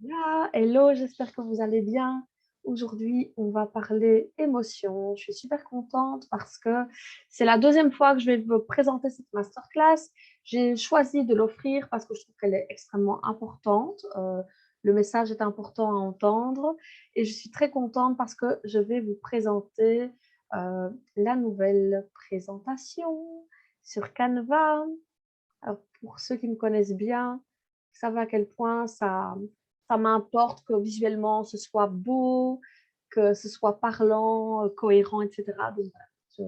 Là, hello, j'espère que vous allez bien. Aujourd'hui, on va parler émotions. Je suis super contente parce que c'est la deuxième fois que je vais vous présenter cette masterclass. J'ai choisi de l'offrir parce que je trouve qu'elle est extrêmement importante. Le message est important à entendre et je suis très contente parce que je vais vous présenter la nouvelle présentation sur Canva. Alors, pour ceux qui me connaissent bien, vous savez à quel point ça m'importe que visuellement ce soit beau, que ce soit parlant, cohérent, etc. Donc, voilà, je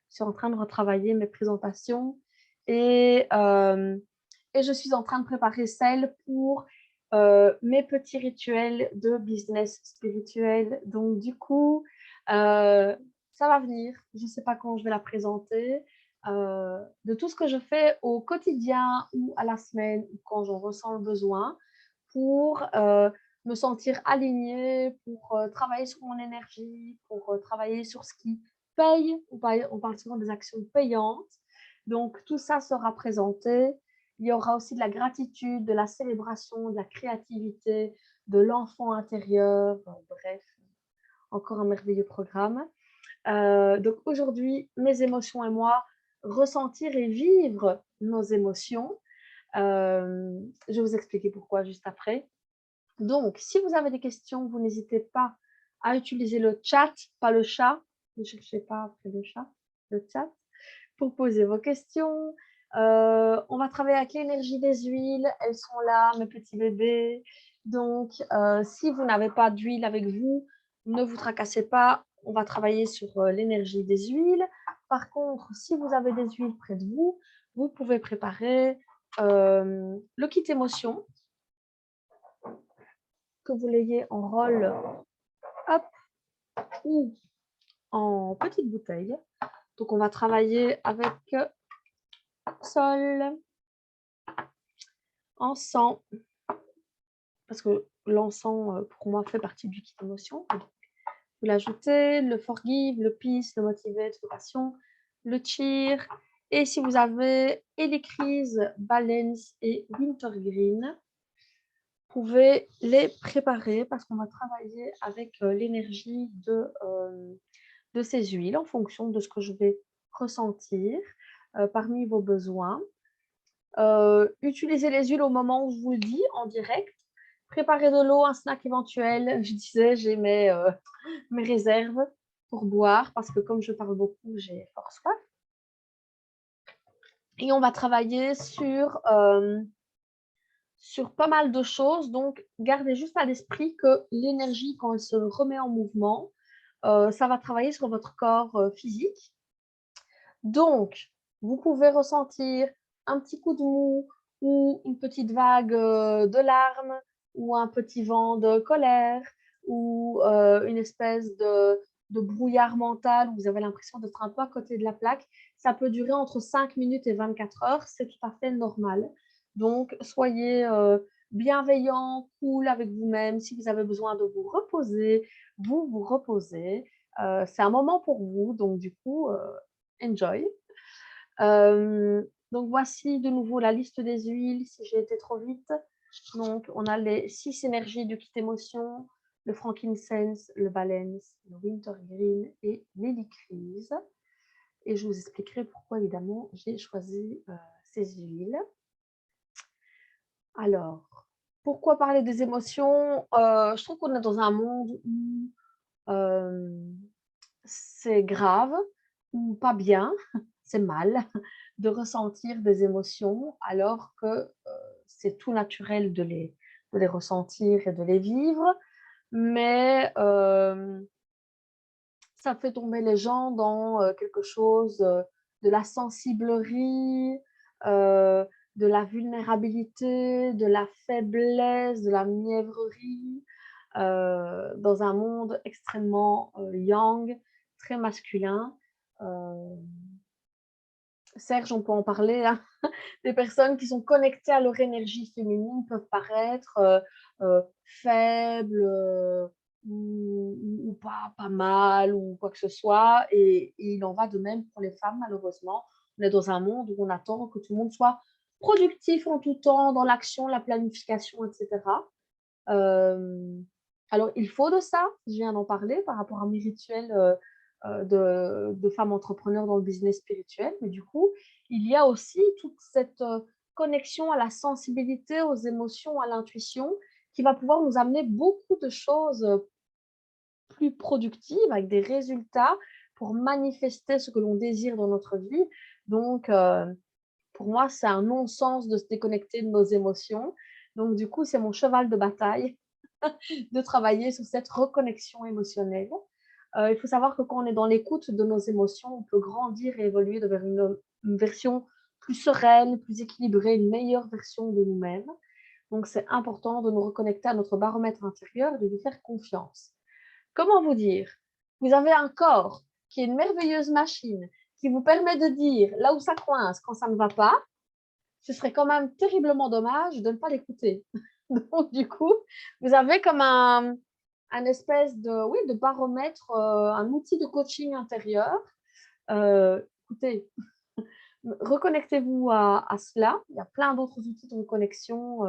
suis en train de retravailler mes présentations et, euh, et je suis en train de préparer celle pour mes petits rituels de business spirituel. Donc, du coup, euh, ça va venir. Je ne sais pas quand je vais la présenter. De tout ce que je fais au quotidien ou à la semaine ou quand j'en ressens le besoin pour me sentir alignée, pour travailler sur mon énergie, pour travailler sur ce qui paye. On parle souvent des actions payantes. Donc, tout ça sera présenté. Il y aura aussi de la gratitude, de la célébration, de la créativité, de l'enfant intérieur. Bref, encore un merveilleux programme. Donc aujourd'hui, mes émotions et moi, ressentir et vivre nos émotions. Je vais vous expliquer pourquoi juste après. Donc, si vous avez des questions, vous n'hésitez pas à utiliser le chat, pas le chat. Ne cherchez pas après le chat, le chat, pour poser vos questions. On va travailler avec l'énergie des huiles. Elles sont là, mes petits bébés. Donc, si vous n'avez pas d'huile avec vous, ne vous tracassez pas. On va travailler sur l'énergie des huiles. Par contre, si vous avez des huiles près de vous, vous pouvez préparer le kit émotion, que vous l'ayez en rôle, hop, ou en petite bouteille. Donc, on va travailler avec sol, encens, parce que l'encens, pour moi, fait partie du kit émotion. Vous l'ajoutez, le forgive, le peace, le motivate, le passion, le cheer. Et si vous avez Crises, Balance et Wintergreen, vous pouvez les préparer parce qu'on va travailler avec l'énergie de ces huiles en fonction de ce que je vais ressentir parmi vos besoins. Utilisez les huiles au moment où je vous le dis, en direct. Préparez de l'eau, un snack éventuel. Je disais, j'ai mes réserves pour boire parce que comme je parle beaucoup, j'ai fort soif. Et on va travailler sur pas mal de choses. Donc, gardez juste à l'esprit que l'énergie, quand elle se remet en mouvement, ça va travailler sur votre corps physique. Donc, vous pouvez ressentir un petit coup de mou ou une petite vague de larmes ou un petit vent de colère ou une espèce de brouillard mental où vous avez l'impression d'être un peu à côté de la plaque. Ça peut durer entre 5 minutes et 24 heures. C'est tout à fait normal. Donc, soyez bienveillant, cool avec vous-même. Si vous avez besoin de vous reposer, vous vous reposez. C'est un moment pour vous. Donc, du coup, enjoy. Donc, voici de nouveau la liste des huiles, si j'ai été trop vite. Donc, on a les 6 énergies du kit émotion, le frankincense, le balance, le wintergreen et l'hélicryse. Et je vous expliquerai pourquoi, évidemment, j'ai choisi ces huiles. Alors, pourquoi parler des émotions? Je trouve qu'on est dans un monde où c'est grave ou pas bien, c'est mal de ressentir des émotions alors que c'est tout naturel de les ressentir et de les vivre, mais ça fait tomber les gens dans quelque chose de la sensiblerie, euh, de la vulnérabilité, de la faiblesse, de la mièvrerie, dans un monde extrêmement yang, très masculin. Euh, Serge, on peut en parler, hein. Des personnes qui sont connectées à leur énergie féminine peuvent paraître faibles ou pas mal ou quoi que ce soit. Et il en va de même pour les femmes, malheureusement. On est dans un monde où on attend que tout le monde soit productif en tout temps, dans l'action, la planification, etc. Alors, il faut de ça, je viens d'en parler par rapport à mes rituels de femmes entrepreneurs dans le business spirituel, mais du coup, il y a aussi toute cette connexion à la sensibilité, aux émotions, à l'intuition, qui va pouvoir nous amener beaucoup de choses plus productives, avec des résultats pour manifester ce que l'on désire dans notre vie. Donc, pour moi, c'est un non-sens de se déconnecter de nos émotions. Donc, du coup, c'est mon cheval de bataille de travailler sur cette reconnexion émotionnelle. Il faut savoir que quand on est dans l'écoute de nos émotions, on peut grandir et évoluer vers une version plus sereine, plus équilibrée, une meilleure version de nous-mêmes. Donc, c'est important de nous reconnecter à notre baromètre intérieur et de lui faire confiance. Comment vous dire? Vous avez un corps qui est une merveilleuse machine qui vous permet de dire là où ça coince quand ça ne va pas. Ce serait quand même terriblement dommage de ne pas l'écouter. Donc, du coup, vous avez comme un espèce de, oui, de baromètre, un outil de coaching intérieur. Écoutez, reconnectez-vous à cela. Il y a plein d'autres outils de reconnexion.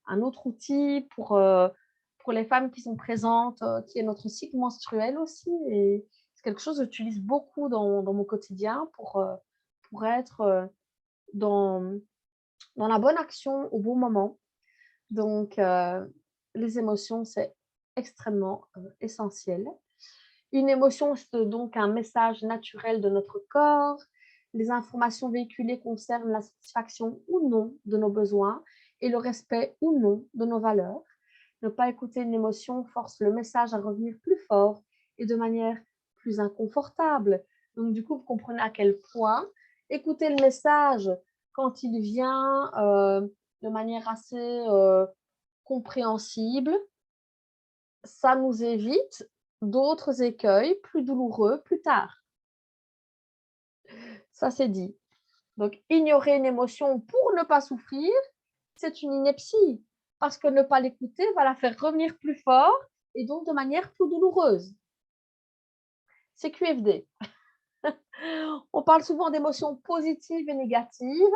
Un autre outil pour les femmes qui sont présentes, qui est notre cycle menstruel aussi. Et c'est quelque chose que j'utilise beaucoup dans mon quotidien pour être dans la bonne action au bon moment. Donc, les émotions, c'est extrêmement essentiel. Une émotion, c'est donc un message naturel de notre corps. Les informations véhiculées concernent la satisfaction ou non de nos besoins et le respect ou non de nos valeurs. Ne pas écouter une émotion force le message à revenir plus fort et de manière plus inconfortable. Donc, du coup, vous comprenez à quel point écouter le message quand il vient de manière assez compréhensible, ça nous évite d'autres écueils plus douloureux plus tard. Ça, c'est dit. Donc, ignorer une émotion pour ne pas souffrir, c'est une ineptie, parce que ne pas l'écouter va la faire revenir plus fort et donc de manière plus douloureuse. C'est QFD. On parle souvent d'émotions positives et négatives.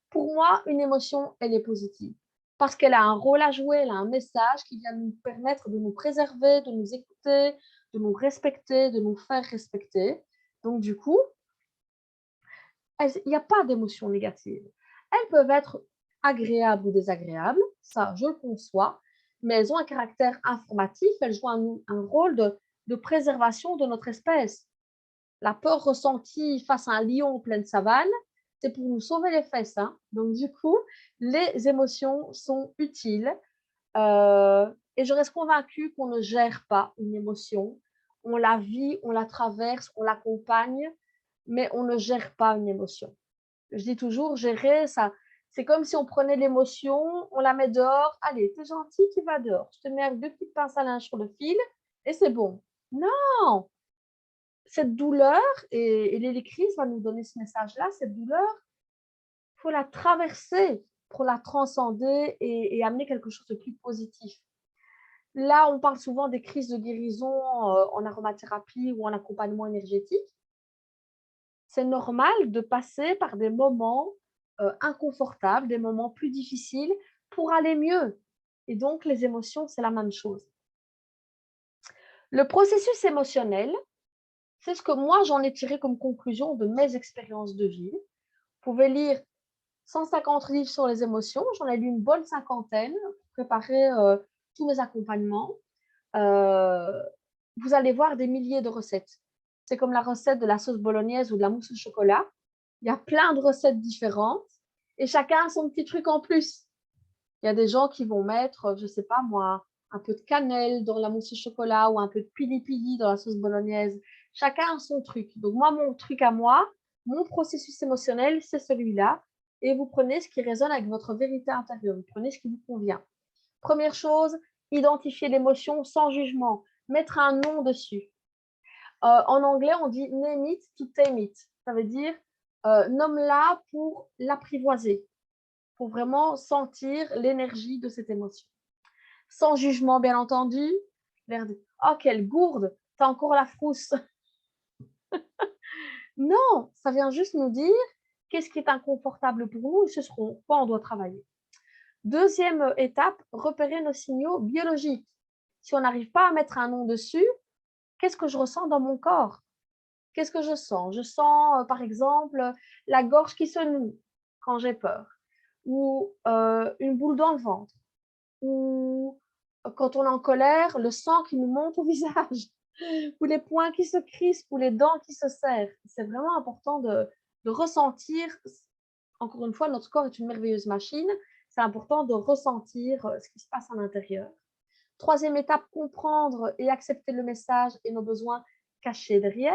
Pour moi, une émotion, elle est positive parce qu'elle a un rôle à jouer, elle a un message qui vient nous permettre de nous préserver, de nous écouter, de nous respecter, de nous faire respecter. Donc, du coup, il n'y a pas d'émotions négatives. Elles peuvent être agréables ou désagréables, ça, je le conçois, mais elles ont un caractère informatif, elles jouent un rôle de préservation de notre espèce. La peur ressentie face à un lion en pleine savane, c'est pour nous sauver les fesses. Hein. Donc, du coup, les émotions sont utiles. Et je reste convaincue qu'on ne gère pas une émotion. On la vit, on la traverse, on l'accompagne, mais on ne gère pas une émotion. Je dis toujours, gérer, ça, c'est comme si on prenait l'émotion, on la met dehors. Allez, t'es gentil, tu vas dehors. Je te mets avec 2 petites pinces à linge sur le fil et c'est bon. Non, cette douleur, et l'hélicrise va nous donner ce message-là, cette douleur, il faut la traverser pour la transcender et amener quelque chose de plus positif. Là, on parle souvent des crises de guérison en aromathérapie ou en accompagnement énergétique. C'est normal de passer par des moments inconfortables, des moments plus difficiles pour aller mieux. Et donc, les émotions, c'est la même chose. Le processus émotionnel, c'est ce que moi, j'en ai tiré comme conclusion de mes expériences de vie. Vous pouvez lire 150 livres sur les émotions. J'en ai lu une bonne cinquantaine pour préparer tous mes accompagnements. Vous allez voir des milliers de recettes. C'est comme la recette de la sauce bolognaise ou de la mousse au chocolat. Il y a plein de recettes différentes et chacun a son petit truc en plus. Il y a des gens qui vont mettre, je ne sais pas moi, un peu de cannelle dans la mousse au chocolat ou un peu de pili-pili dans la sauce bolognaise. Chacun a son truc. Donc moi, mon truc à moi, mon processus émotionnel, c'est celui-là. Et vous prenez ce qui résonne avec votre vérité intérieure. Vous prenez ce qui vous convient. Première chose, identifier l'émotion sans jugement. Mettre un nom dessus. En anglais, on dit name it to tame it. Ça veut dire nomme-la pour l'apprivoiser, pour vraiment sentir l'énergie de cette émotion. Sans jugement, bien entendu. L'air de oh, quelle gourde, t'as encore la frousse. Non, ça vient juste nous dire qu'est-ce qui est inconfortable pour nous et ce sur quoi on doit travailler. Deuxième étape, repérer nos signaux biologiques. Si on n'arrive pas à mettre un nom dessus, qu'est-ce que je ressens dans mon corps? Qu'est-ce que je sens? Je sens, par exemple, la gorge qui se noue quand j'ai peur, ou une boule dans le ventre, ou quand on est en colère, le sang qui nous monte au visage, ou les poings qui se crispent, ou les dents qui se serrent. C'est vraiment important de ressentir. Encore une fois, notre corps est une merveilleuse machine. C'est important de ressentir ce qui se passe à l'intérieur. Troisième étape, comprendre et accepter le message et nos besoins cachés derrière.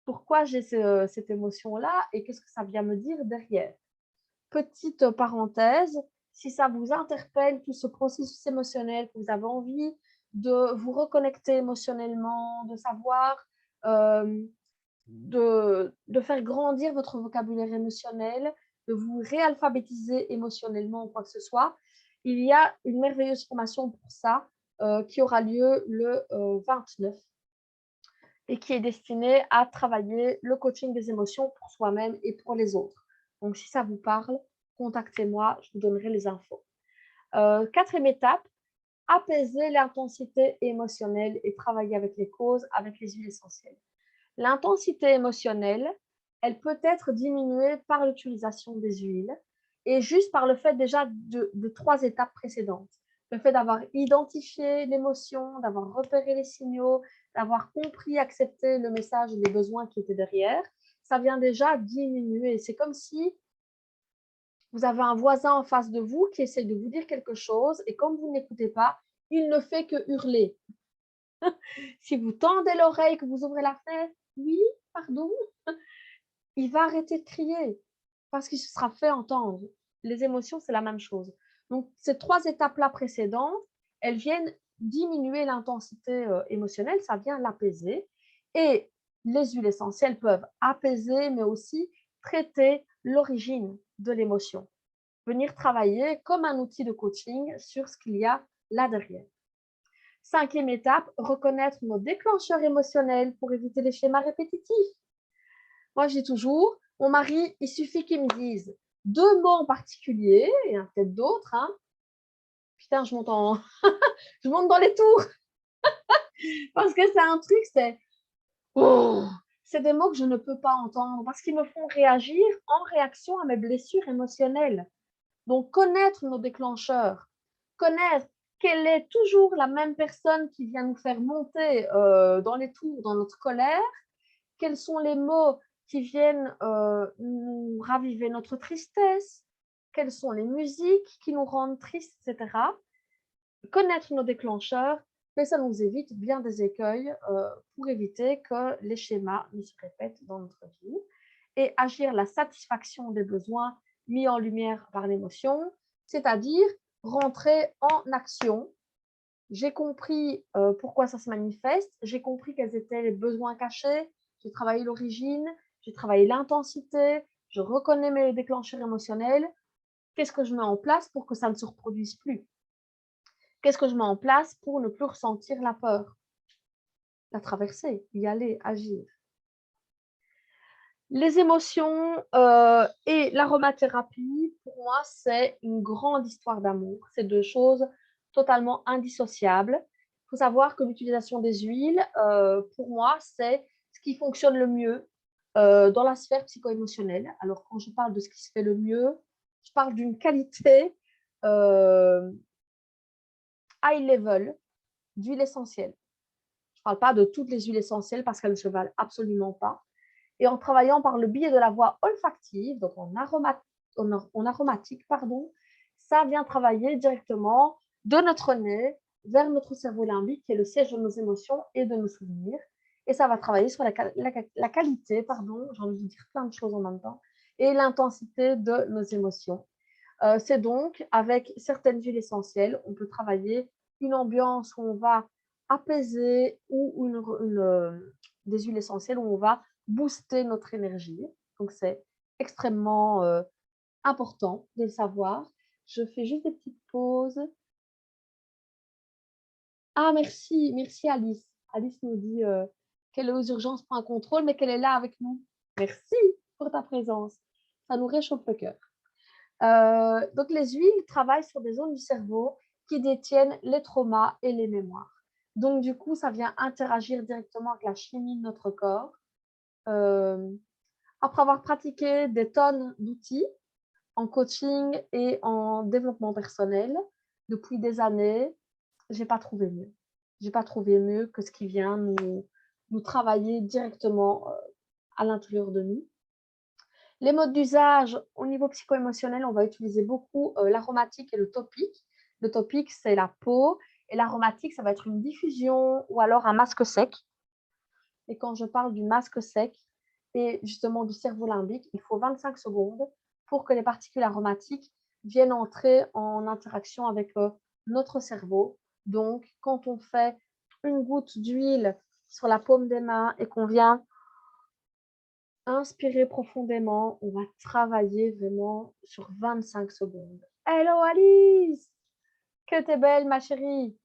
Pourquoi j'ai cette émotion-là et qu'est-ce que ça vient me dire derrière? Petite parenthèse, si ça vous interpelle, tout ce processus émotionnel, que vous avez envie de vous reconnecter émotionnellement, de savoir, de faire grandir votre vocabulaire émotionnel, de vous réalphabétiser émotionnellement ou quoi que ce soit, il y a une merveilleuse formation pour ça qui aura lieu le 29 et qui est destinée à travailler le coaching des émotions pour soi-même et pour les autres. Donc, si ça vous parle, contactez-moi, je vous donnerai les infos. Quatrième étape, apaiser l'intensité émotionnelle et travailler avec les causes, avec les huiles essentielles. L'intensité émotionnelle, elle peut être diminuée par l'utilisation des huiles et juste par le fait déjà de 3 étapes précédentes. Le fait d'avoir identifié l'émotion, d'avoir repéré les signaux, d'avoir compris, accepté le message et les besoins qui étaient derrière, ça vient déjà diminuer. C'est comme si vous avez un voisin en face de vous qui essaie de vous dire quelque chose et comme vous n'écoutez pas, il ne fait que hurler. Si vous tendez l'oreille, que vous ouvrez la fenêtre, oui, pardon, il va arrêter de crier parce qu'il se sera fait entendre. Les émotions, c'est la même chose. Donc, ces 3 étapes-là précédentes, elles viennent diminuer l'intensité émotionnelle, ça vient l'apaiser. Et les huiles essentielles peuvent apaiser, mais aussi traiter l'origine de l'émotion. Venir travailler comme un outil de coaching sur ce qu'il y a là derrière. 5e étape, reconnaître nos déclencheurs émotionnels pour éviter les schémas répétitifs. Moi, je dis toujours, mon mari, il suffit qu'il me dise 2 mots en particulier, il y en a peut-être d'autres, hein. Putain, je monte dans les tours parce que c'est un truc, oh, c'est des mots que je ne peux pas entendre parce qu'ils me font réagir en réaction à mes blessures émotionnelles. Donc, connaître nos déclencheurs, connaître quelle est toujours la même personne qui vient nous faire monter dans les tours, dans notre colère, quels sont les mots qui viennent nous raviver notre tristesse, quelles sont les musiques qui nous rendent tristes, etc. Connaître nos déclencheurs, mais ça nous évite bien des écueils pour éviter que les schémas ne se répètent dans notre vie et agir la satisfaction des besoins mis en lumière par l'émotion, c'est-à-dire rentrer en action. J'ai compris pourquoi ça se manifeste, j'ai compris quels étaient les besoins cachés, j'ai travaillé l'origine, j'ai travaillé l'intensité, je reconnais mes déclencheurs émotionnels. Qu'est-ce que je mets en place pour que ça ne se reproduise plus? Qu'est-ce que je mets en place pour ne plus ressentir la peur? La traverser, y aller, agir. Les émotions et l'aromathérapie, pour moi, c'est une grande histoire d'amour. C'est 2 choses totalement indissociables. Il faut savoir que l'utilisation des huiles, pour moi, c'est ce qui fonctionne le mieux dans la sphère psycho-émotionnelle. Alors, quand je parle de ce qui se fait le mieux, je parle d'une qualité high level d'huile essentielle. Je ne parle pas de toutes les huiles essentielles parce qu'elles ne se valent absolument pas. Et en travaillant par le biais de la voie olfactive, donc en aromatique, pardon, ça vient travailler directement de notre nez vers notre cerveau limbique, qui est le siège de nos émotions et de nos souvenirs. Et ça va travailler sur la qualité, pardon, j'ai envie de dire plein de choses en même temps, et l'intensité de nos émotions. C'est donc avec certaines huiles essentielles, on peut travailler une ambiance où on va apaiser ou des huiles essentielles où on va booster notre énergie. Donc, c'est extrêmement important de le savoir. Je fais juste des petites pauses. Ah, merci, merci Alice. Alice nous dit qu'elle est aux urgences pour un contrôle, mais qu'elle est là avec nous. Merci pour ta présence. Ça nous réchauffe le cœur. Donc, les huiles travaillent sur des zones du cerveau qui détiennent les traumas et les mémoires. Donc, du coup, ça vient interagir directement avec la chimie de notre corps. Après avoir pratiqué des tonnes d'outils en coaching et en développement personnel depuis des années, j'ai pas trouvé mieux. J'ai pas trouvé mieux que ce qui vient nous travailler directement à l'intérieur de nous. Les modes d'usage au niveau psycho-émotionnel, on va utiliser beaucoup l'aromatique et le topique. Le topique, c'est la peau, et l'aromatique, ça va être une diffusion ou alors un masque sec. Et quand je parle du masque sec et justement du cerveau limbique, il faut 25 secondes pour que les particules aromatiques viennent entrer en interaction avec notre cerveau. Donc, quand on fait une goutte d'huile sur la paume des mains et qu'on vient inspirer profondément, on va travailler vraiment sur 25 secondes. Hello Alice, que t'es belle ma chérie.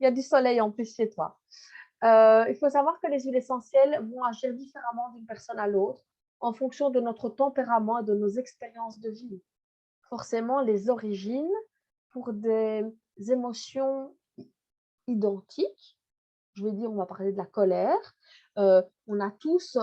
Il y a du soleil en plus chez toi. Il faut savoir que les huiles essentielles vont agir différemment d'une personne à l'autre en fonction de notre tempérament et de nos expériences de vie. Forcément, les origines pour des émotions identiques, je vais dire, on va parler de la colère. On a tous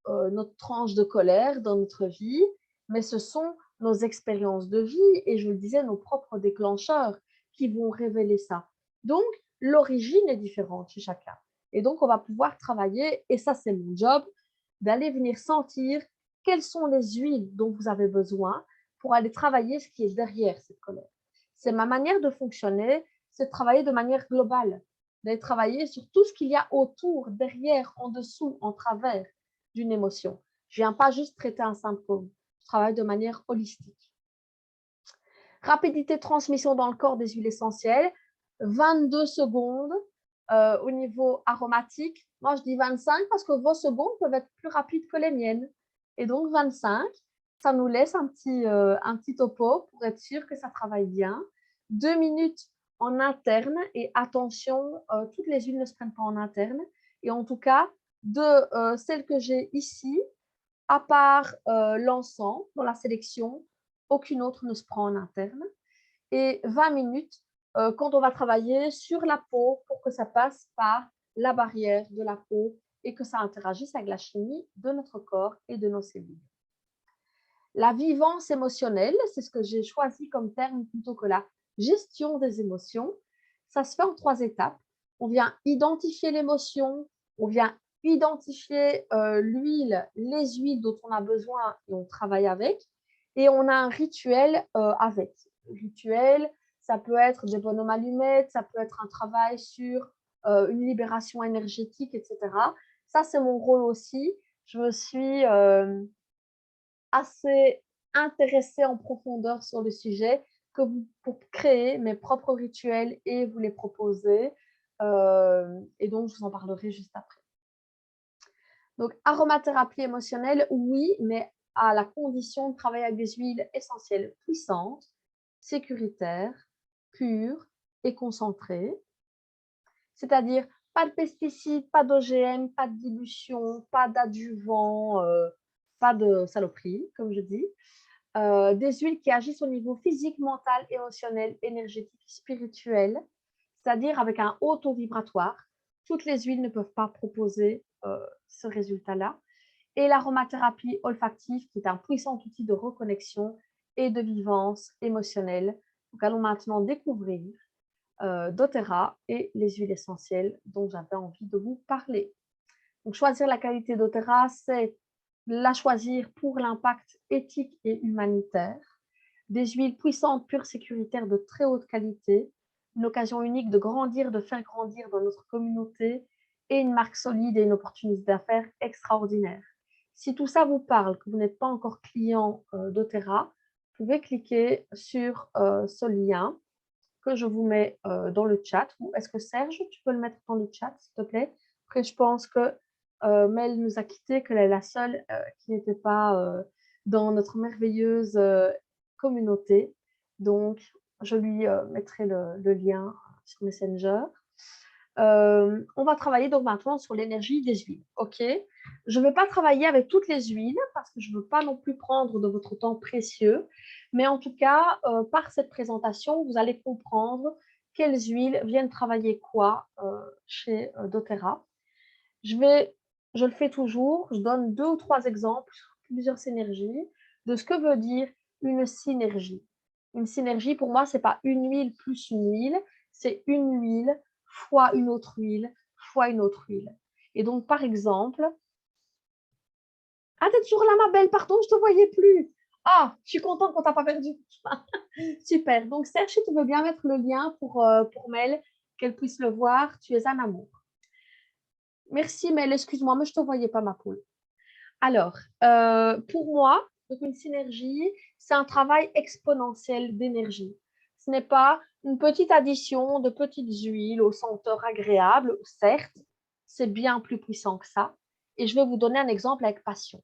notre tranche de colère dans notre vie, mais ce sont nos expériences de vie et je le disais, nos propres déclencheurs qui vont révéler ça. Donc, l'origine est différente chez chacun. Et donc, on va pouvoir travailler, et ça, c'est mon job, d'aller venir sentir quelles sont les huiles dont vous avez besoin pour aller travailler ce qui est derrière cette colère. C'est ma manière de fonctionner, c'est de travailler de manière globale, d'aller travailler sur tout ce qu'il y a autour, derrière, en dessous, en travers d'une émotion. Je ne viens pas juste traiter un symptôme, je travaille de manière holistique. Rapidité de transmission dans le corps des huiles essentielles, 22 secondes au niveau aromatique. Moi, je dis 25 parce que vos secondes peuvent être plus rapides que les miennes. Et donc, 25, ça nous laisse un petit topo pour être sûr que ça travaille bien. 2 minutes en interne et attention, toutes les huiles ne se prennent pas en interne. Et en tout cas, de celles que j'ai ici, à part l'encens dans la sélection, aucune autre ne se prend en interne. Et 20 minutes quand on va travailler sur la peau pour que ça passe par la barrière de la peau et que ça interagisse avec la chimie de notre corps et de nos cellules. La vivance émotionnelle, c'est ce que j'ai choisi comme terme plutôt que la gestion des émotions. Ça se fait en 3 étapes. On vient identifier l'émotion, on vient identifier l'huile, les huiles dont on a besoin et on travaille avec. Et on a un rituel avec. Rituel, ça peut être des bonhommes allumettes, ça peut être un travail sur une libération énergétique, etc. Ça, c'est mon rôle aussi. Je me suis assez intéressée en profondeur sur le sujet que pour créer mes propres rituels et vous les proposer. Et donc, je vous en parlerai juste après. Donc, aromathérapie émotionnelle, oui, mais à la condition de travailler avec des huiles essentielles puissantes, sécuritaires, pures et concentrées. C'est-à-dire pas de pesticides, pas d'OGM, pas de dilution, pas d'adjuvants, pas de saloperies, comme je dis. Des huiles qui agissent au niveau physique, mental, émotionnel, énergétique, spirituel, c'est-à-dire avec un haut taux vibratoire. Toutes les huiles ne peuvent pas proposer ce résultat-là. Et l'aromathérapie olfactive, qui est un puissant outil de reconnexion et de vivance émotionnelle. Nous allons maintenant découvrir doTERRA et les huiles essentielles dont j'avais envie de vous parler. Donc, choisir la qualité doTERRA, c'est la choisir pour l'impact éthique et humanitaire. Des huiles puissantes, pures, sécuritaires, de très haute qualité, une occasion unique de grandir, de faire grandir dans notre communauté et une marque solide et une opportunité d'affaires extraordinaire. Si tout ça vous parle, que vous n'êtes pas encore client doTERRA, vous pouvez cliquer sur ce lien que je vous mets dans le chat. Est-ce que Serge, tu peux le mettre dans le chat, s'il te plaît? Après, je pense que Mel nous a quittés, qu'elle est la seule qui n'était pas dans notre merveilleuse communauté. Donc, je lui mettrai le lien sur Messenger. On va travailler donc maintenant sur l'énergie des huiles. OK. Je ne vais pas travailler avec toutes les huiles parce que je ne veux pas non plus prendre de votre temps précieux. Mais en tout cas, par cette présentation, vous allez comprendre quelles huiles viennent travailler quoi chez doTERRA. Je le fais toujours, je donne 2 ou 3 exemples sur plusieurs synergies de ce que veut dire une synergie. Une synergie, pour moi, ce n'est pas une huile plus une huile, c'est une huile fois une autre huile fois une autre huile. Et donc, par exemple, ah, t'es toujours là, ma belle, pardon, je ne te voyais plus. Ah, je suis contente qu'on t'a pas perdu. Super. Donc, Serge, si tu veux bien mettre le lien pour Mel, qu'elle puisse le voir, tu es un amour. Merci, Mel, excuse-moi, mais je ne te voyais pas, ma poule. Alors, pour moi, donc une synergie, c'est un travail exponentiel d'énergie. Ce n'est pas une petite addition de petites huiles aux senteurs agréables, certes, c'est bien plus puissant que ça. Et je vais vous donner un exemple avec passion.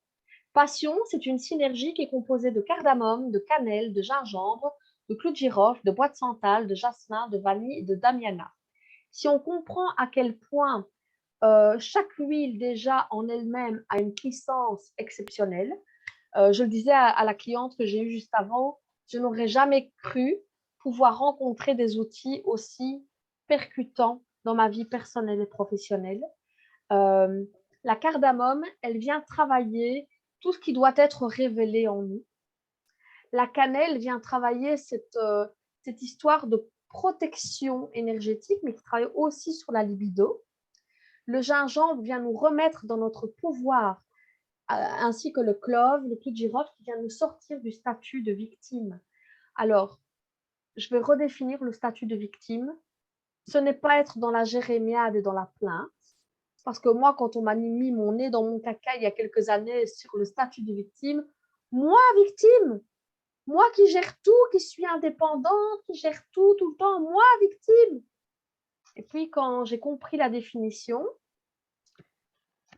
Passion, c'est une synergie qui est composée de cardamome, de cannelle, de gingembre, de clou de girofle, de bois de santal, de jasmin, de vanille et de damiana. Si on comprend à quel point chaque huile déjà en elle-même a une puissance exceptionnelle, je le disais à la cliente que j'ai eue juste avant, je n'aurais jamais cru pouvoir rencontrer des outils aussi percutants dans ma vie personnelle et professionnelle. La cardamome, elle vient travailler tout ce qui doit être révélé en nous. La cannelle vient travailler cette histoire de protection énergétique, mais qui travaille aussi sur la libido. Le gingembre vient nous remettre dans notre pouvoir, ainsi que le clove, le clou de girofle qui vient nous sortir du statut de victime. Alors, je vais redéfinir le statut de victime. Ce n'est pas être dans la jérémiade et dans la plainte, parce que moi, quand on m'a mis mon nez dans mon caca il y a quelques années sur le statut de victime, moi, victime, moi qui gère tout, qui suis indépendante, qui gère tout le temps, moi, victime. Et puis, quand j'ai compris la définition,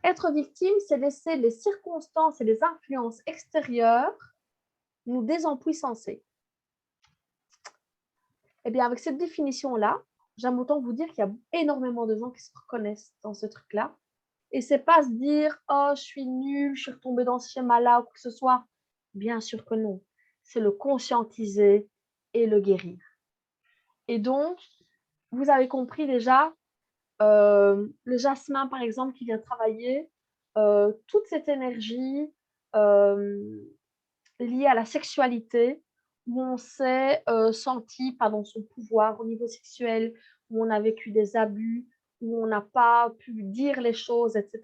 être victime, c'est laisser les circonstances et les influences extérieures nous désempuissancer. Eh bien, avec cette définition-là, j'aime autant vous dire qu'il y a énormément de gens qui se reconnaissent dans ce truc-là. Et c'est pas se dire « Oh, je suis nulle, je suis retombée dans ce schéma-là » ou quoi que ce soit. Bien sûr que non. C'est le conscientiser et le guérir. Et donc, vous avez compris déjà, le jasmin, par exemple, qui vient travailler toute cette énergie liée à la sexualité, où on s'est senti pas dans son pouvoir au niveau sexuel, où on a vécu des abus, où on n'a pas pu dire les choses, etc.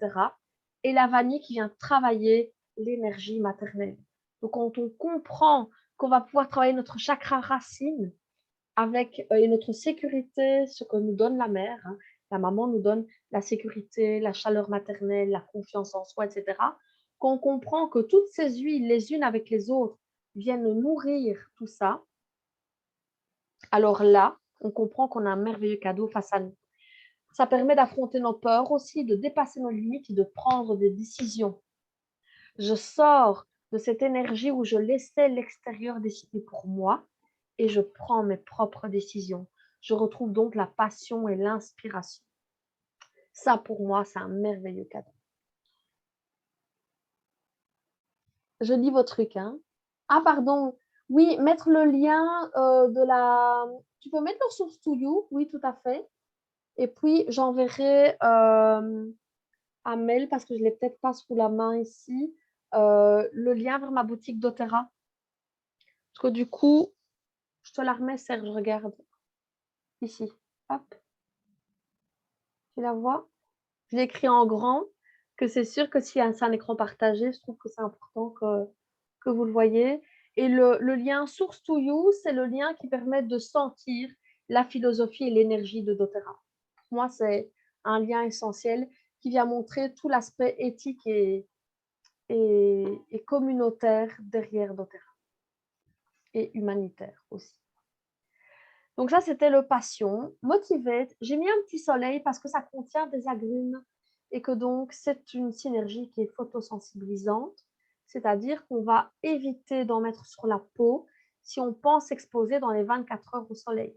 Et la vanille qui vient travailler l'énergie maternelle. Donc, quand on comprend qu'on va pouvoir travailler notre chakra racine avec et notre sécurité, ce que nous donne la mère, hein, la maman nous donne la sécurité, la chaleur maternelle, la confiance en soi, etc. Quand on comprend que toutes ces huiles, les unes avec les autres, viennent nourrir tout ça, alors là, on comprend qu'on a un merveilleux cadeau face à nous. Ça permet d'affronter nos peurs aussi, de dépasser nos limites et de prendre des décisions. Je sors de cette énergie où je laissais l'extérieur décider pour moi et je prends mes propres décisions. Je retrouve donc la passion et l'inspiration. Ça, pour moi, c'est un merveilleux cadeau. Je lis vos trucs, hein. Ah, pardon. Oui, mettre le lien de la... Tu peux mettre le source to you? Oui, tout à fait. Et puis, j'enverrai un mail, parce que je ne l'ai peut-être pas sous la main ici, le lien vers ma boutique doTERRA. Parce que du coup, je te la remets, Serge, regarde. Ici. Hop. Tu la vois? Je l'ai écrit en grand, que c'est sûr que si c'est un écran partagé, je trouve que c'est important que vous le voyez. Et le lien Source to You, c'est le lien qui permet de sentir la philosophie et l'énergie de doTERRA. Pour moi, c'est un lien essentiel qui vient montrer tout l'aspect éthique et communautaire derrière doTERRA. Et humanitaire aussi. Donc ça, c'était le passion. Motivate, j'ai mis un petit soleil parce que ça contient des agrumes et que donc c'est une synergie qui est photosensibilisante, c'est-à-dire qu'on va éviter d'en mettre sur la peau si on pense s'exposer dans les 24 heures au soleil.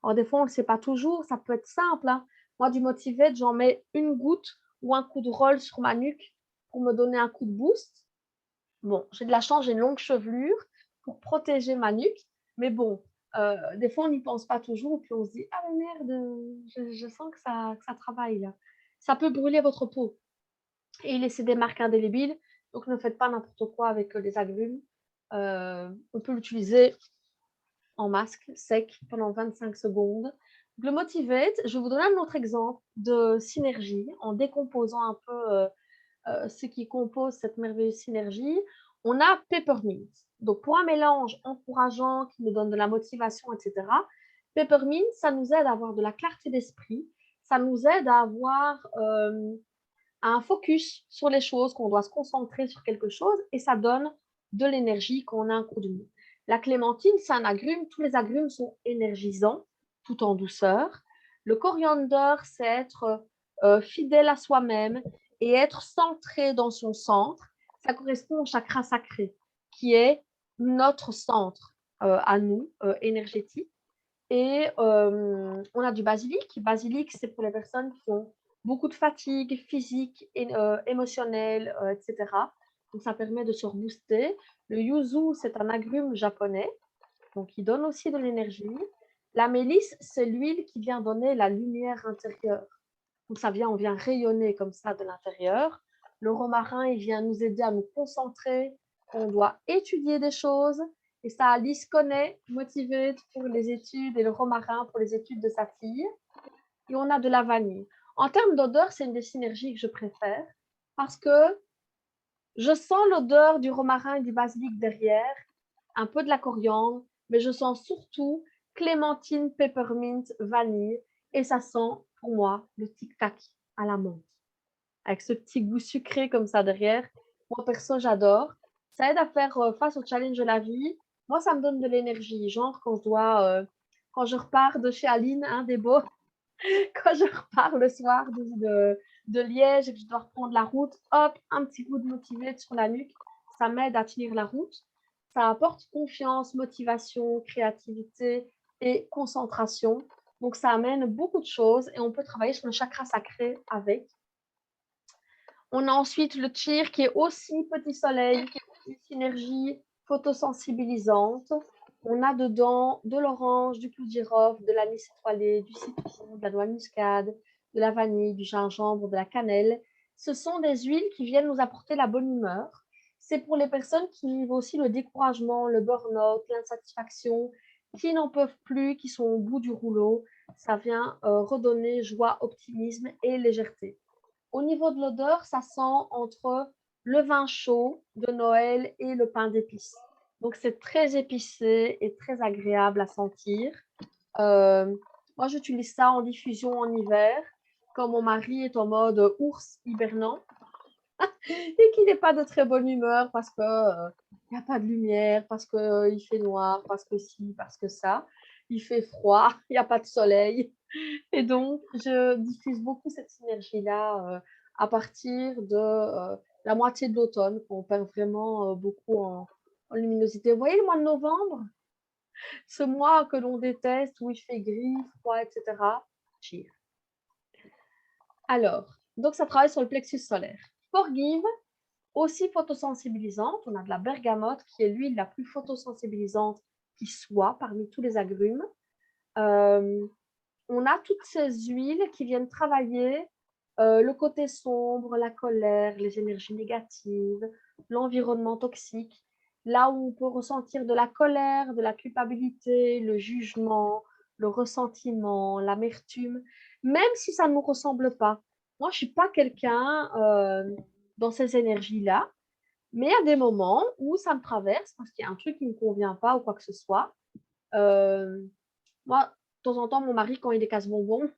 Alors des fois, on ne le sait pas toujours, ça peut être simple, hein. Moi, du Motivate, j'en mets une goutte ou un coup de roll sur ma nuque pour me donner un coup de boost. Bon, j'ai de la chance, j'ai une longue chevelure pour protéger ma nuque, mais bon, des fois, on n'y pense pas toujours, puis on se dit, ah mais merde, je sens que ça travaille là. Ça peut brûler votre peau et laisser des marques indélébiles, donc ne faites pas n'importe quoi avec les agrumes. On peut l'utiliser en masque sec pendant 25 secondes. Le Motivate, je vais vous donner un autre exemple de synergie en décomposant un peu ce qui compose cette merveilleuse synergie. On a Peppermint. Donc, pour un mélange encourageant qui nous donne de la motivation, etc., Peppermint, ça nous aide à avoir de la clarté d'esprit, ça nous aide à avoir un focus sur les choses, qu'on doit se concentrer sur quelque chose et ça donne de l'énergie quand on a un coup de mou. La clémentine, c'est un agrume. Tous les agrumes sont énergisants, tout en douceur. Le coriander, c'est être fidèle à soi-même et être centré dans son centre. Ça correspond au chakra sacré, qui est notre centre à nous, énergétique. Et on a du basilic. Basilic, c'est pour les personnes qui ont beaucoup de fatigue physique, et, émotionnelle, etc. Donc, ça permet de se rebooster. Le yuzu, c'est un agrume japonais, donc il donne aussi de l'énergie. La mélisse, c'est l'huile qui vient donner la lumière intérieure. Donc, on vient rayonner comme ça de l'intérieur. Le romarin, il vient nous aider à nous concentrer. On doit étudier des choses. Et ça, Alice connaît, motivée pour les études, et le romarin pour les études de sa fille. Et on a de la vanille. En termes d'odeur, c'est une des synergies que je préfère parce que je sens l'odeur du romarin et du basilic derrière, un peu de la coriandre, mais je sens surtout clémentine, peppermint, vanille. Et ça sent, pour moi, le tic-tac à la menthe, avec ce petit goût sucré comme ça derrière. Moi, perso, j'adore. Ça aide à faire face au challenge de la vie. Moi, ça me donne de l'énergie. Genre, quand je repars de chez Aline, hein, des beaux, quand je repars le soir de Liège et que je dois reprendre la route, hop, un petit coup de motivé sur la nuque, ça m'aide à tenir la route. Ça apporte confiance, motivation, créativité et concentration. Donc, ça amène beaucoup de choses et on peut travailler sur le chakra sacré avec. On a ensuite le cheer qui est aussi petit soleil, une synergie photosensibilisante. On a dedans de l'orange, du clou de girofle, de l'anis étoilé, du citron, de la noix de muscade, de la vanille, du gingembre, de la cannelle. Ce sont des huiles qui viennent nous apporter la bonne humeur. C'est pour les personnes qui vivent aussi le découragement, le burn-out, l'insatisfaction, qui n'en peuvent plus, qui sont au bout du rouleau. Ça vient redonner joie, optimisme et légèreté. Au niveau de l'odeur, ça sent entre le vin chaud de Noël et le pain d'épices. Donc, c'est très épicé et très agréable à sentir. Euh, Moi, j'utilise ça en diffusion en hiver, quand mon mari est en mode ours hibernant et qu'il n'est pas de très bonne humeur parce qu'il n'y a pas de lumière, parce qu'il fait noir, parce que ci, parce que ça. Il fait froid, il n'y a pas de soleil. Et donc, je diffuse beaucoup cette synergie-là à partir de la moitié de l'automne, quand on perd vraiment beaucoup en luminosité. Vous voyez le mois de novembre, ce mois que l'on déteste, où il fait gris, froid, etc. Cheer. Alors, donc ça travaille sur le plexus solaire. Forgive, aussi photosensibilisante. On a de la bergamote, qui est l'huile la plus photosensibilisante qui soit parmi tous les agrumes. On a toutes ces huiles qui viennent travailler le côté sombre, la colère, les énergies négatives, l'environnement toxique, là où on peut ressentir de la colère, de la culpabilité, le jugement, le ressentiment, l'amertume, même si ça ne nous ressemble pas. Moi, je ne suis pas quelqu'un dans ces énergies-là, mais il y a des moments où ça me traverse parce qu'il y a un truc qui ne me convient pas ou quoi que ce soit. Euh, Moi, de temps en temps, mon mari, quand il est casse-bonbon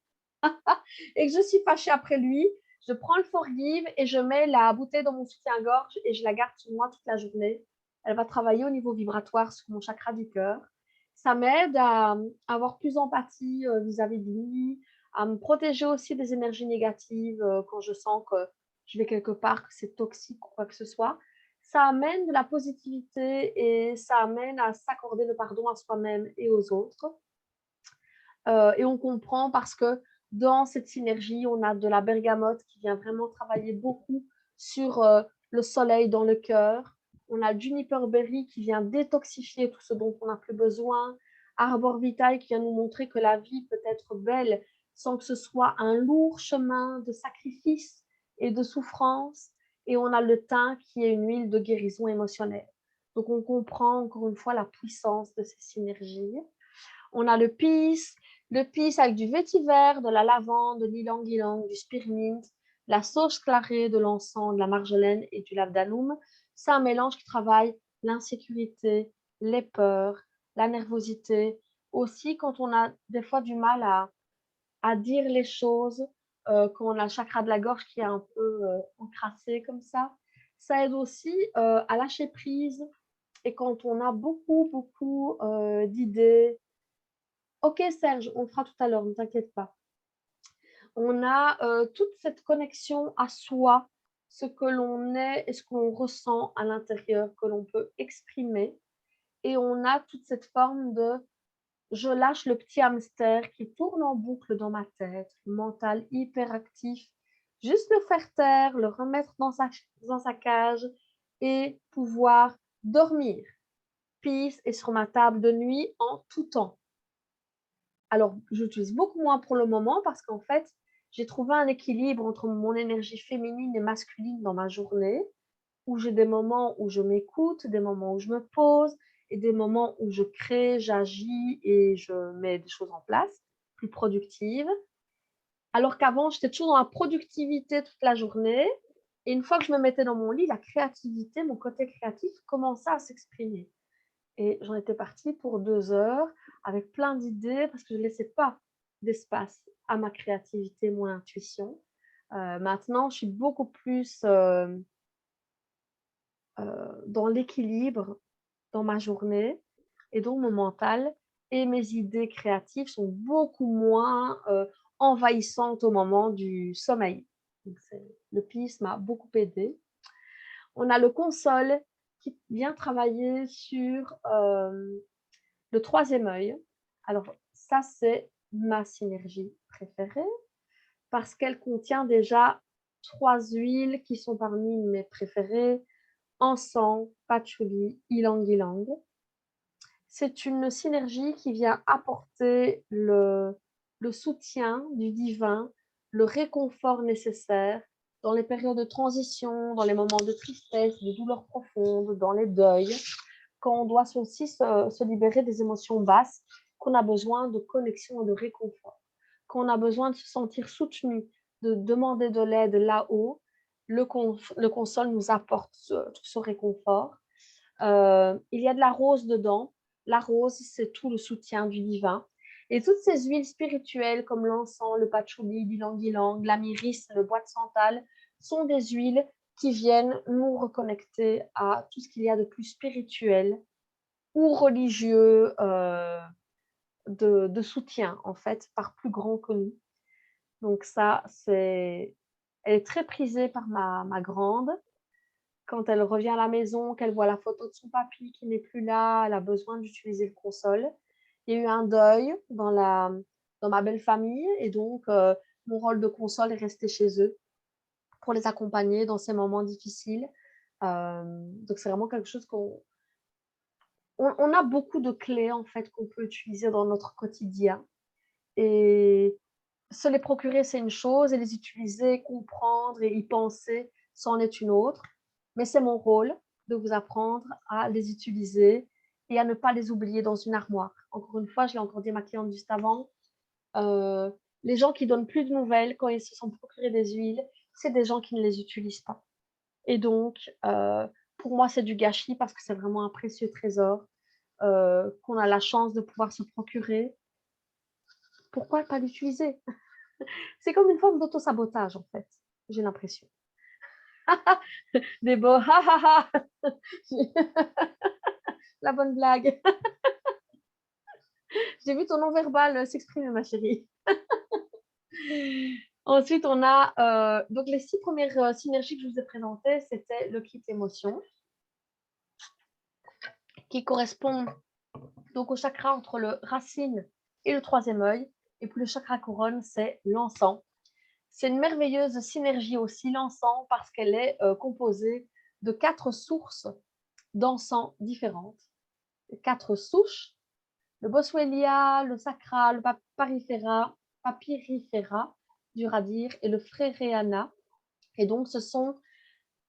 et que je suis fâchée après lui, je prends le Forgive et je mets la bouteille dans mon soutien-gorge et je la garde sur moi toute la journée. Elle va travailler au niveau vibratoire sur mon chakra du cœur. Ça m'aide à avoir plus d'empathie vis-à-vis de lui, à me protéger aussi des énergies négatives quand je sens que je vais quelque part, que c'est toxique ou quoi que ce soit. Ça amène de la positivité et ça amène à s'accorder le pardon à soi-même et aux autres. Et on comprend parce que Dans cette synergie, on a de la bergamote qui vient vraiment travailler beaucoup sur le soleil dans le cœur. On a le juniper berry qui vient détoxifier tout ce dont on n'a plus besoin. Arbor vitae qui vient nous montrer que la vie peut être belle sans que ce soit un lourd chemin de sacrifice et de souffrance. Et on a le thym qui est une huile de guérison émotionnelle. Donc, on comprend encore une fois la puissance de ces synergies. On a le peace avec du vétiver, de la lavande, de l'ylang-ylang, du spearmint, la sauge clarée, de l'encens, de la marjolaine et du labdanum. C'est un mélange qui travaille l'insécurité, les peurs, la nervosité. Aussi, quand on a des fois du mal à dire les choses, quand on a le chakra de la gorge qui est un peu encrassé comme ça aide aussi à lâcher prise. Et quand on a beaucoup d'idées, ok Serge, on le fera tout à l'heure, ne t'inquiète pas. On a toute cette connexion à soi, ce que l'on est et ce qu'on ressent à l'intérieur, que l'on peut exprimer. Et on a toute cette forme de je lâche le petit hamster qui tourne en boucle dans ma tête, le mental hyperactif, juste le faire taire, le remettre dans sa cage et pouvoir dormir. Peace est sur ma table de nuit en tout temps. Alors, j'utilise beaucoup moins pour le moment parce qu'en fait, j'ai trouvé un équilibre entre mon énergie féminine et masculine dans ma journée, où j'ai des moments où je m'écoute, des moments où je me pose et des moments où je crée, j'agis et je mets des choses en place plus productives. Alors qu'avant, j'étais toujours dans la productivité toute la journée. Et une fois que je me mettais dans mon lit, la créativité, mon côté créatif commençait à s'exprimer. Et j'en étais partie pour 2 heures avec plein d'idées parce que je ne laissais pas d'espace à ma créativité, mon intuition. Maintenant, je suis beaucoup plus dans l'équilibre dans ma journée et donc mon mental et mes idées créatives sont beaucoup moins envahissantes au moment du sommeil. Donc, le PIS m'a beaucoup aidé. On a le console qui vient travailler sur le troisième œil. Alors, ça, c'est ma synergie préférée parce qu'elle contient déjà 3 huiles qui sont parmi mes préférées. Encens, patchouli, ylang-ylang. C'est une synergie qui vient apporter le soutien du divin, le réconfort nécessaire dans les périodes de transition, dans les moments de tristesse, de douleurs profondes, dans les deuils, quand on doit aussi se libérer des émotions basses, qu'on a besoin de connexion et de réconfort, qu'on a besoin de se sentir soutenu, de demander de l'aide là-haut. Le console nous apporte ce réconfort. Il y a de la rose dedans. La rose, c'est tout le soutien du divin. Et toutes ces huiles spirituelles comme l'encens, le patchouli, l'ylang-ylang, la myrrhis, le bois de santal, sont des huiles qui viennent nous reconnecter à tout ce qu'il y a de plus spirituel ou religieux de soutien, en fait, par plus grand que nous. Donc ça, elle est très prisée par ma grande. Quand elle revient à la maison, qu'elle voit la photo de son papy qui n'est plus là, elle a besoin d'utiliser le console. Il y a eu un deuil dans ma belle famille et donc mon rôle de console est resté chez eux pour les accompagner dans ces moments difficiles. Donc c'est vraiment quelque chose on a beaucoup de clés en fait qu'on peut utiliser dans notre quotidien et se les procurer c'est une chose et les utiliser, comprendre et y penser, c'en est une autre. Mais c'est mon rôle de vous apprendre à les utiliser et à ne pas les oublier dans une armoire. Encore une fois, je l'ai encore dit à ma cliente juste avant, les gens qui donnent plus de nouvelles quand ils se sont procurés des huiles, c'est des gens qui ne les utilisent pas. Et donc, pour moi, c'est du gâchis parce que c'est vraiment un précieux trésor qu'on a la chance de pouvoir se procurer. Pourquoi pas l'utiliser? C'est comme une forme d'auto-sabotage, en fait, j'ai l'impression. Des beaux ha ha ha. La bonne blague. J'ai vu ton non-verbal s'exprimer, ma chérie. Ensuite, on a donc les 6 premières synergies que je vous ai présentées, c'était le kit émotion, qui correspond donc au chakra entre le racine et le troisième œil. Et puis le chakra couronne, c'est l'encens. C'est une merveilleuse synergie aussi, l'encens, parce qu'elle est composée de 4 sources d'encens différentes, 4 souches, le boswellia, le sacral, le papyrifera, dur à dire, et le fréréana. Et donc, ce sont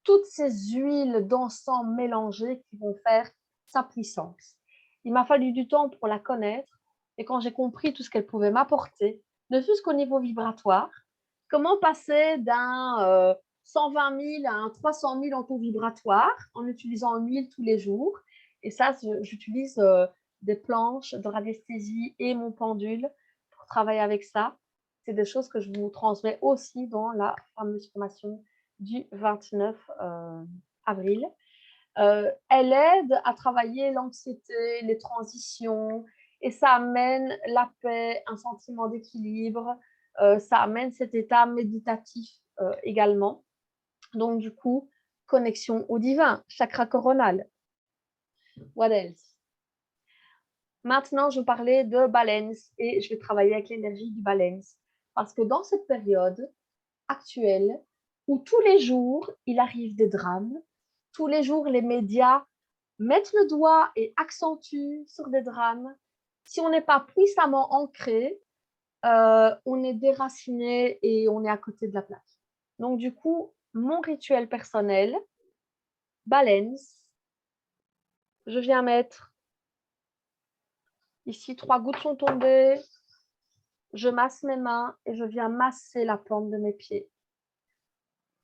toutes ces huiles d'encens mélangées qui vont faire sa puissance. Il m'a fallu du temps pour la connaître, et quand j'ai compris tout ce qu'elle pouvait m'apporter, ne fût-ce qu'au niveau vibratoire, comment passer d'un 120 000 à un 300 000 en taux vibratoire en utilisant une huile tous les jours. Et ça, j'utilise des planches de radiesthésie et mon pendule pour travailler avec ça. C'est des choses que je vous transmets aussi dans la fameuse formation du 29 avril. Elle aide à travailler l'anxiété, les transitions, et ça amène la paix, un sentiment d'équilibre, ça amène cet état méditatif également. Donc du coup, connexion au divin, chakra coronal. What else? Maintenant, je parlais de balance et je vais travailler avec l'énergie du balance parce que dans cette période actuelle où tous les jours, il arrive des drames, tous les jours, les médias mettent le doigt et accentuent sur des drames. Si on n'est pas puissamment ancré, on est déraciné et on est à côté de la plaque. Donc, du coup, mon rituel personnel, balance, je viens mettre ici 3 gouttes sont tombées, je masse mes mains et je viens masser la plante de mes pieds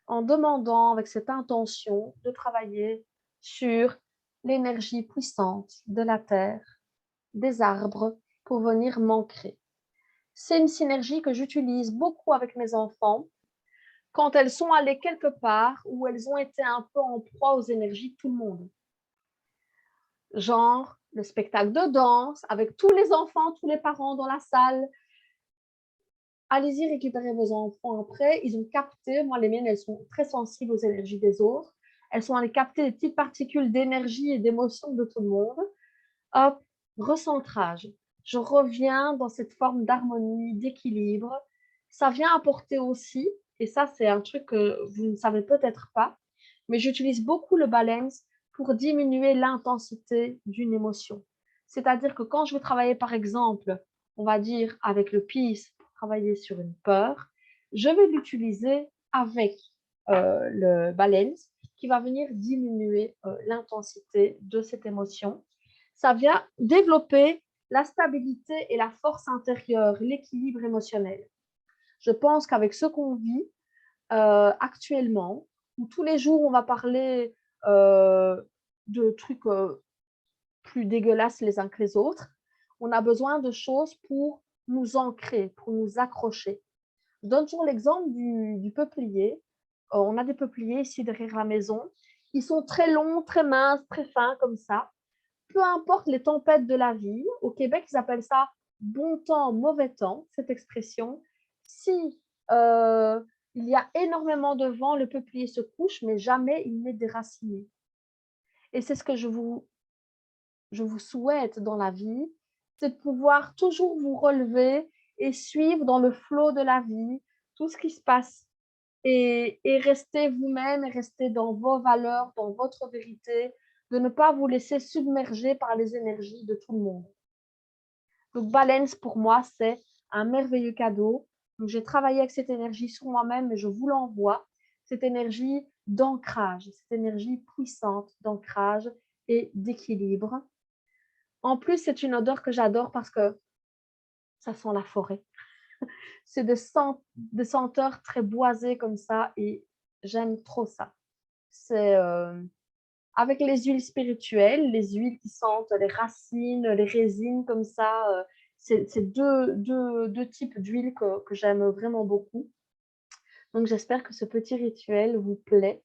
en demandant avec cette intention de travailler sur l'énergie puissante de la terre, des arbres pour venir m'ancrer. C'est une synergie que j'utilise beaucoup avec mes enfants quand elles sont allées quelque part où elles ont été un peu en proie aux énergies de tout le monde. Genre le spectacle de danse avec tous les enfants, tous les parents dans la salle. Allez-y récupérer vos enfants après. Ils ont capté, moi les miennes, elles sont très sensibles aux énergies des autres. Elles sont allées capter des petites particules d'énergie et d'émotion de tout le monde. Hop, recentrage. Je reviens dans cette forme d'harmonie, d'équilibre. Ça vient apporter aussi, et ça c'est un truc que vous ne savez peut-être pas, mais j'utilise beaucoup le balance pour diminuer l'intensité d'une émotion. C'est-à-dire que quand je vais travailler par exemple, on va dire avec le peace pour travailler sur une peur, je vais l'utiliser avec le balance qui va venir diminuer l'intensité de cette émotion. Ça vient développer la stabilité et la force intérieure, l'équilibre émotionnel. Je pense qu'avec ce qu'on vit actuellement, où tous les jours on va parler de trucs plus dégueulasses les uns que les autres, on a besoin de choses pour nous ancrer, pour nous accrocher. Je donne toujours l'exemple du peuplier. On a des peupliers ici derrière la maison. Ils sont très longs, très minces, très fins comme ça. Peu importe les tempêtes de la vie, au Québec, ils appellent ça bon temps, mauvais temps, cette expression. Si il y a énormément de vent, le peuplier se couche, mais jamais il n'est déraciné. Et c'est ce que je vous souhaite dans la vie, c'est de pouvoir toujours vous relever et suivre dans le flot de la vie tout ce qui se passe et rester vous-même et rester dans vos valeurs, dans votre vérité, de ne pas vous laisser submerger par les énergies de tout le monde. Donc, balance, pour moi, c'est un merveilleux cadeau. Donc, j'ai travaillé avec cette énergie sur moi-même et je vous l'envoie. Cette énergie d'ancrage, cette énergie puissante d'ancrage et d'équilibre. En plus, c'est une odeur que j'adore parce que ça sent la forêt. C'est des senteurs très boisées comme ça et j'aime trop ça. C'est avec les huiles spirituelles, les huiles qui sentent les racines, les résines comme ça. C'est deux types d'huiles que j'aime vraiment beaucoup. Donc, j'espère que ce petit rituel vous plaît.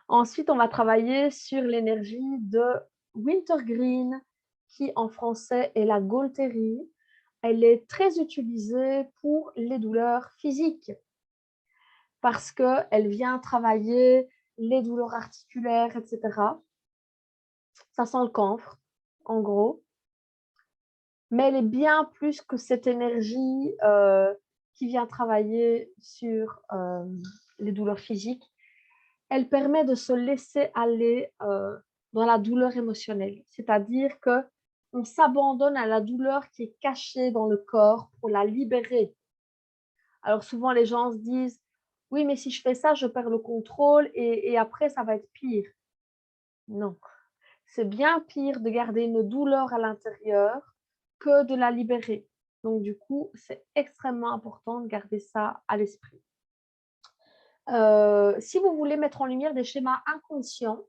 Ensuite, on va travailler sur l'énergie de Wintergreen, qui en français est la Gaultérie. Elle est très utilisée pour les douleurs physiques parce qu'elle vient travailler les douleurs articulaires, etc. Ça sent le camphre, en gros. mais elle est bien plus que cette énergie qui vient travailler sur les douleurs physiques. Elle permet de se laisser aller dans la douleur émotionnelle, c'est-à-dire que on s'abandonne à la douleur qui est cachée dans le corps pour la libérer. Alors souvent, les gens se disent, oui, mais si je fais ça, je perds le contrôle et après, ça va être pire. Non, c'est bien pire de garder une douleur à l'intérieur que de la libérer. Donc, du coup, c'est extrêmement important de garder ça à l'esprit. Si vous voulez mettre en lumière des schémas inconscients,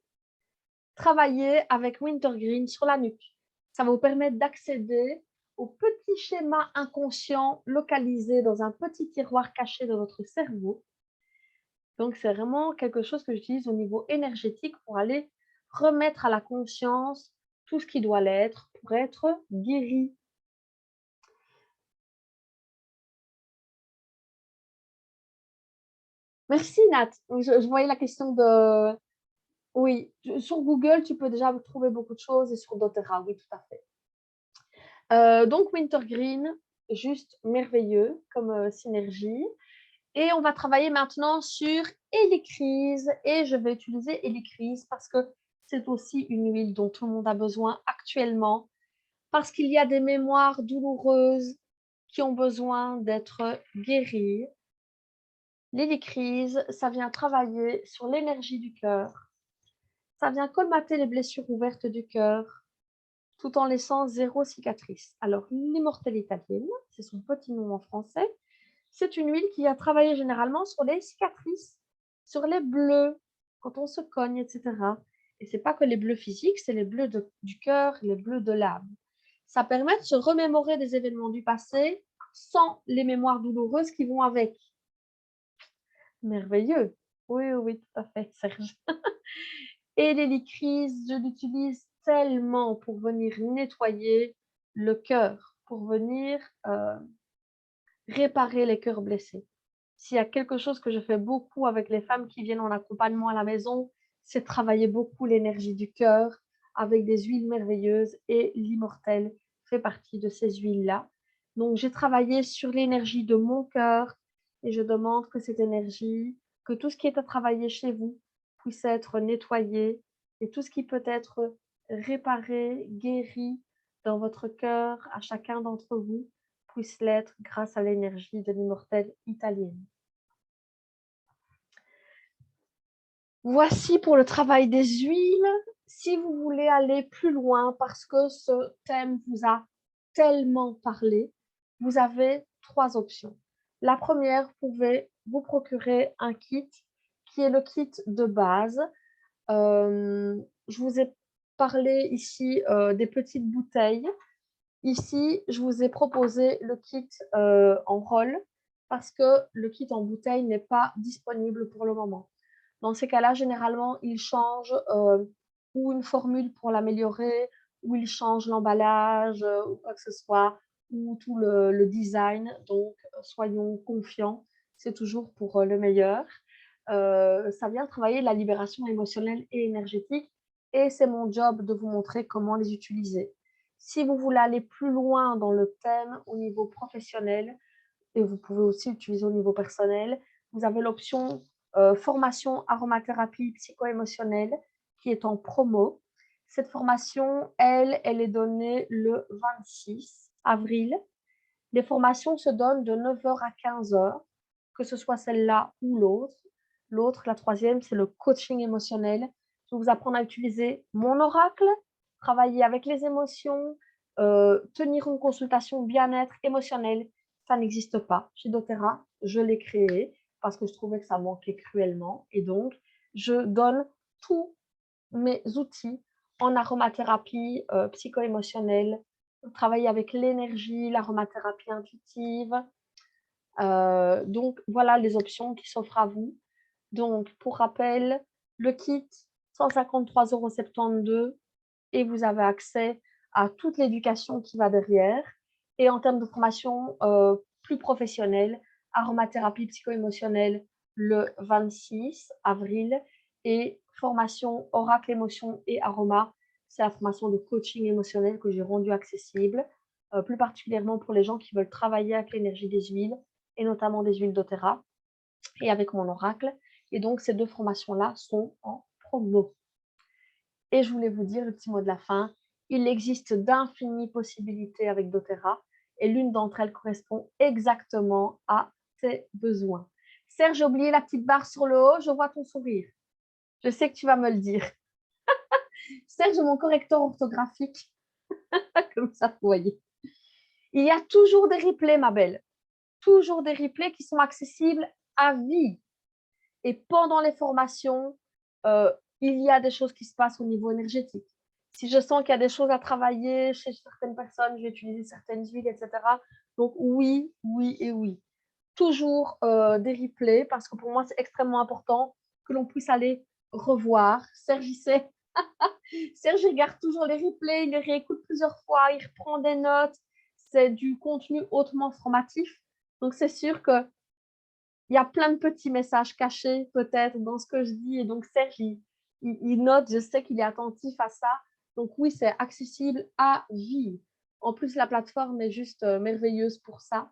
travaillez avec Wintergreen sur la nuque. Ça va vous permettre d'accéder aux petits schémas inconscients localisés dans un petit tiroir caché de votre cerveau. Donc, c'est vraiment quelque chose que j'utilise au niveau énergétique pour aller remettre à la conscience tout ce qui doit l'être pour être guéri. Merci Nat. Je voyais la question de... Oui, sur Google, tu peux déjà trouver beaucoup de choses et sur doTERRA, oui, tout à fait. Donc, Wintergreen, juste merveilleux comme synergie. Et on va travailler maintenant sur Hélicryse. Et je vais utiliser Hélicryse parce que c'est aussi une huile dont tout le monde a besoin actuellement. Parce qu'il y a des mémoires douloureuses qui ont besoin d'être guéries. L'hélicryse, ça vient travailler sur l'énergie du cœur. Ça vient colmater les blessures ouvertes du cœur tout en laissant zéro cicatrice. Alors, l'immortelle italienne, c'est son petit nom en français, c'est une huile qui vient travailler généralement sur les cicatrices, sur les bleus, quand on se cogne, etc. Et ce n'est pas que les bleus physiques, c'est les bleus du cœur, les bleus de l'âme. Ça permet de se remémorer des événements du passé sans les mémoires douloureuses qui vont avec. Merveilleux. Oui, oui, tout à fait, Serge. Et l'hélicryse, je l'utilise tellement pour venir nettoyer le cœur, pour venir réparer les cœurs blessés. S'il y a quelque chose que je fais beaucoup avec les femmes qui viennent en accompagnement à la maison, c'est travailler beaucoup l'énergie du cœur avec des huiles merveilleuses et l'immortel fait partie de ces huiles-là. Donc, j'ai travaillé sur l'énergie de mon cœur et je demande que cette énergie, que tout ce qui est à travailler chez vous puisse être nettoyé et tout ce qui peut être réparé, guéri dans votre cœur à chacun d'entre vous puisse l'être grâce à l'énergie de l'immortelle italienne. Voici pour le travail des huiles. Si vous voulez aller plus loin parce que ce thème vous a tellement parlé, vous avez 3 options. La première, vous pouvez vous procurer un kit qui est le kit de base. Je vous ai parlé ici des petites bouteilles. Ici, je vous ai proposé le kit en rôle parce que le kit en bouteille n'est pas disponible pour le moment. Dans ces cas-là, généralement, ils changent ou une formule pour l'améliorer, ou ils changent l'emballage ou quoi que ce soit, ou tout le design. Donc, soyons confiants, c'est toujours pour le meilleur. Ça vient travailler la libération émotionnelle et énergétique et c'est mon job de vous montrer comment les utiliser. Si vous voulez aller plus loin dans le thème au niveau professionnel, et vous pouvez aussi l'utiliser au niveau personnel, vous avez l'option formation aromathérapie psycho-émotionnelle qui est en promo. Cette formation, elle est donnée le 26 avril. Les formations se donnent de 9h à 15h, que ce soit celle-là ou l'autre. L'autre, la troisième, c'est le coaching émotionnel. Je vais vous apprendre à utiliser mon oracle, travailler avec les émotions, tenir une consultation bien-être émotionnel. Ça n'existe pas chez doTERRA. Je l'ai créé parce que je trouvais que ça manquait cruellement. Et donc, je donne tous mes outils en aromathérapie psycho-émotionnelle, travailler avec l'énergie, l'aromathérapie intuitive. Donc, voilà les options qui s'offrent à vous. Donc, pour rappel, le kit, 153,72 € et vous avez accès à toute l'éducation qui va derrière. Et en termes de formation plus professionnelle, aromathérapie psycho-émotionnelle le 26 avril et formation oracle émotion et aroma, c'est la formation de coaching émotionnel que j'ai rendue accessible plus particulièrement pour les gens qui veulent travailler avec l'énergie des huiles et notamment des huiles doTERRA et avec mon oracle. Et donc, ces 2 formations-là sont en promo. Et je voulais vous dire le petit mot de la fin, il existe d'infinies possibilités avec doTERRA et l'une d'entre elles correspond exactement à tes besoins. Serge, j'ai oublié la petite barre sur le haut, je vois ton sourire. Je sais que tu vas me le dire. Serge, mon correcteur orthographique, comme ça, vous voyez. Il y a toujours des replays, ma belle. Toujours des replays qui sont accessibles à vie. Et pendant les formations, il y a des choses qui se passent au niveau énergétique. Si je sens qu'il y a des choses à travailler chez certaines personnes, je vais utiliser certaines huiles, etc. Donc oui, oui et oui. Toujours des replays parce que pour moi, c'est extrêmement important que l'on puisse aller revoir. Serge, il sait. Serge, il regarde toujours les replays, il les réécoute plusieurs fois, il reprend des notes. C'est du contenu hautement formatif. Donc, c'est sûr que il y a plein de petits messages cachés peut-être dans ce que je dis. Et donc, Serge, il note, je sais qu'il est attentif à ça. Donc oui, c'est accessible à vie. En plus, la plateforme est juste merveilleuse pour ça.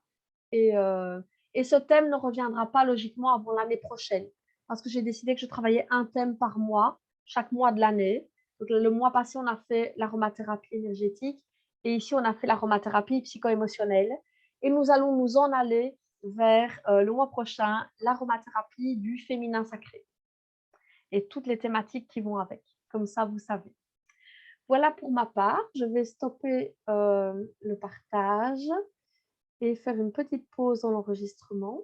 Et ce thème ne reviendra pas logiquement avant l'année prochaine. Parce que j'ai décidé que je travaillais un thème par mois, chaque mois de l'année. Donc le mois passé, on a fait l'aromathérapie énergétique. Et ici, on a fait l'aromathérapie psycho-émotionnelle. Et nous allons nous en aller vers le mois prochain, l'aromathérapie du féminin sacré et toutes les thématiques qui vont avec. Comme ça, vous savez. Voilà pour ma part. Je vais stopper le partage et faire une petite pause dans l'enregistrement.